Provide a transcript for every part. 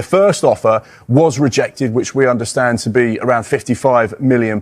The first offer was rejected, which we understand to be around £55 million.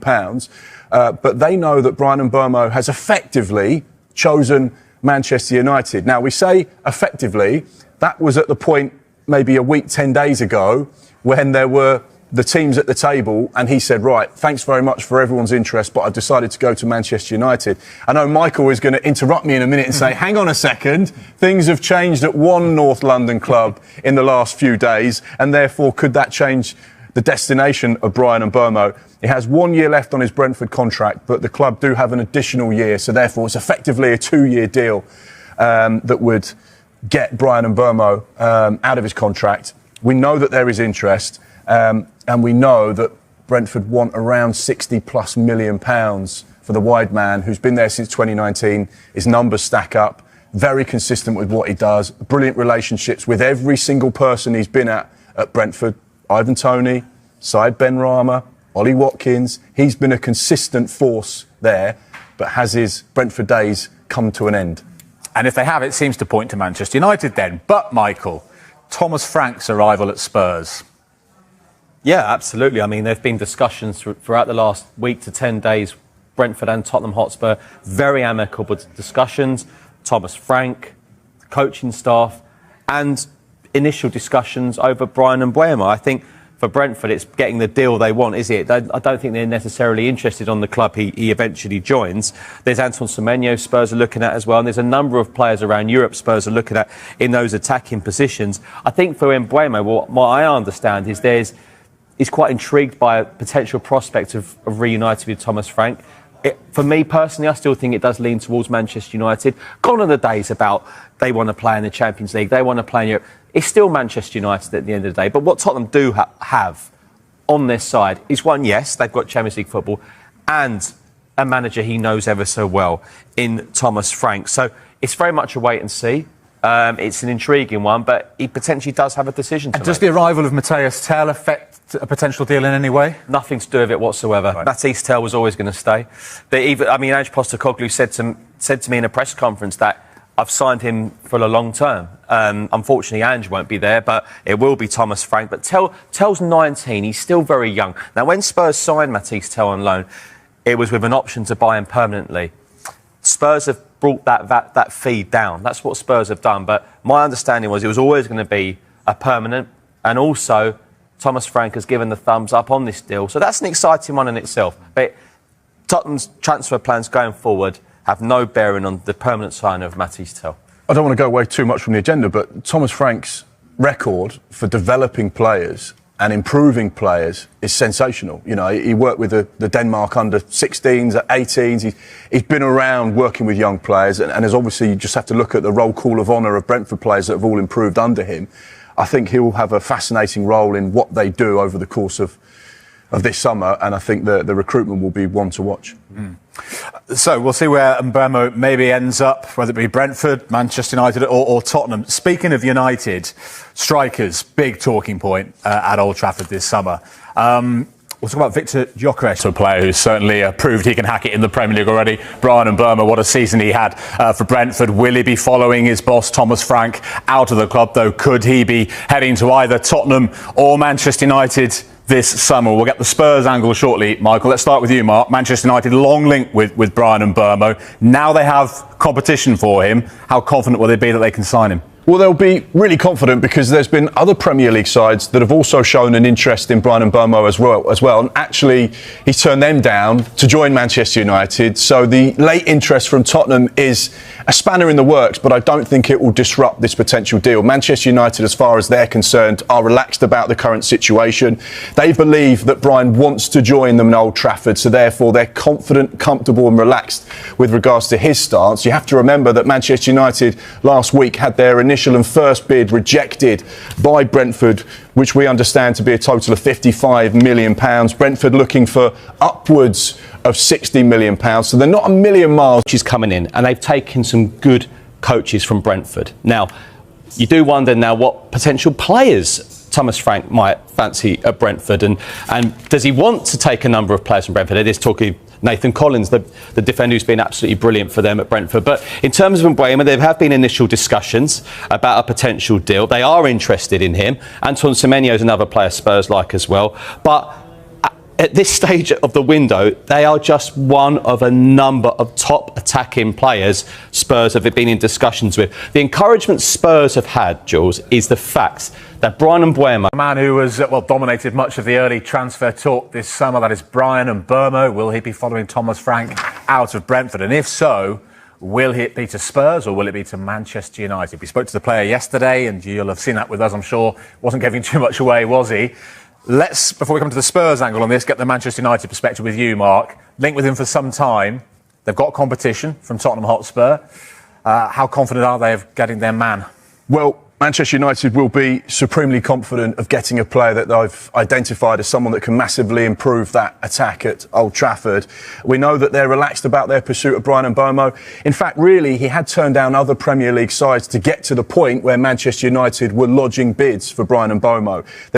But they know that Bryan Mbeumo has effectively chosen Manchester United. Now, we say effectively, that was at the point maybe a week, 10 days ago, when there were the teams at the table and he said, right, thanks very much for everyone's interest, but I've decided to go to Manchester United. I know Michael is going to interrupt me in a minute and say, hang on a second, things have changed at one North London club in the last few days, and therefore could that change the destination of Bryan Mbeumo? He has 1 year left on his Brentford contract, but the club do have an additional year, so therefore it's effectively a 2-year deal that would get Bryan Mbeumo out of his contract. We know that there is interest. And we know that Brentford want around £60+ million for the wide man who's been there since 2019. His numbers stack up, very consistent with what he does, brilliant relationships with every single person he's been at Brentford. Ivan Toney, Said Benrahma, Ollie Watkins. He's been a consistent force there, but has his Brentford days come to an end? And if they have, it seems to point to Manchester United then. But, Michael, Thomas Frank's arrival at Spurs. Yeah, absolutely. I mean, there have been discussions throughout the last week to 10 days, Brentford and Tottenham Hotspur, very amicable discussions. Thomas Frank, coaching staff, and initial discussions over Bryan Mbeumo. I think for Brentford, it's getting the deal they want, is it? I don't think they're necessarily interested on the club he eventually joins. There's Anton Semenyo Spurs are looking at as well, and there's a number of players around Europe Spurs are looking at in those attacking positions. I think for Mbeumo, what I understand is he's quite intrigued by a potential prospect of reuniting with Thomas Frank. For me personally, I still think it does lean towards Manchester United. Gone are the days about they want to play in the Champions League, they want to play in Europe. It's still Manchester United at the end of the day. But what Tottenham do have on their side is one, yes, they've got Champions League football and a manager he knows ever so well in Thomas Frank. So it's very much a wait and see. It's an intriguing one, but he potentially does have a decision to make. Does the arrival of Matthias Tel affect a potential deal in any way? Nothing to do with it whatsoever. Right. Matthias Tel was always going to stay. But Ange Postecoglou said to me in a press conference that I've signed him for a long term. Unfortunately, Ange won't be there, but it will be Thomas Frank. But Tel's 19. He's still very young. Now, when Spurs signed Matthias Tel on loan, it was with an option to buy him permanently. Spurs have brought that fee down. That's what Spurs have done. But my understanding was it was always going to be a permanent, and also Thomas Frank has given the thumbs up on this deal. So that's an exciting one in itself. But Tottenham's transfer plans going forward have no bearing on the permanent sign of Matthias Tel. I don't want to go away too much from the agenda, but Thomas Frank's record for developing players and improving players is sensational. You know, he worked with the Denmark under 16s, 18s. He's been around working with young players, and as obviously you just have to look at the roll call of honour of Brentford players that have all improved under him. I think he'll have a fascinating role in what they do over the course of this summer, and I think the recruitment will be one to watch. So we'll see where Mbeumo maybe ends up, whether it be Brentford, Manchester United or Tottenham. Speaking of United, strikers, big talking point at Old Trafford this summer. We'll talk about Victor Gyökeres, a player who's certainly proved he can hack it in the Premier League already. Bryan Mbeumo, what a season he had for Brentford. Will he be following his boss, Thomas Frank, out of the club, though? Could he be heading to either Tottenham or Manchester United this summer? We'll get the Spurs angle shortly, Michael. Let's start with you, Mark. Manchester United, long link with Bryan Mbeumo. Now they have competition for him. How confident will they be that they can sign him? Well, they'll be really confident because there's been other Premier League sides that have also shown an interest in Bryan Mbeumo as well. And actually, he's turned them down to join Manchester United. So the late interest from Tottenham is a spanner in the works, but I don't think it will disrupt this potential deal. Manchester United, as far as they're concerned, are relaxed about the current situation. They believe that Bryan wants to join them in Old Trafford, so therefore they're confident, comfortable and relaxed with regards to his stance. You have to remember that Manchester United last week had their initial and first bid rejected by Brentford, which we understand to be a total of £55 million. Brentford looking for upwards of £60 million. So they're not a million miles. She's coming in, and they've taken some good coaches from Brentford. Now, you do wonder now what potential players Thomas Frank might fancy at Brentford, and does he want to take a number of players from Brentford? It is talking Nathan Collins, the defender who's been absolutely brilliant for them at Brentford. But in terms of Mbeumo, there have been initial discussions about a potential deal. They are interested in him. Anton Semenyo is another player Spurs like as well. But at this stage of the window, they are just one of a number of top attacking players Spurs have been in discussions with. The encouragement Spurs have had, Jules, is the fact that Bryan Mbeumo, a man who was dominated much of the early transfer talk this summer, that is Bryan Mbeumo. Will he be following Thomas Frank out of Brentford? And if so, will it be to Spurs or will it be to Manchester United? We spoke to the player yesterday, and you'll have seen that with us, I'm sure. Wasn't giving too much away, was he? Let's, before we come to the Spurs angle on this, get the Manchester United perspective with you, Mark. Linked with him for some time. They've got competition from Tottenham Hotspur. How confident are they of getting their man? Well, Manchester United will be supremely confident of getting a player that they've identified as someone that can massively improve that attack at Old Trafford. We know that they're relaxed about their pursuit of Bryan Mbeumo. In fact, really, he had turned down other Premier League sides to get to the point where Manchester United were lodging bids for Bryan Mbeumo.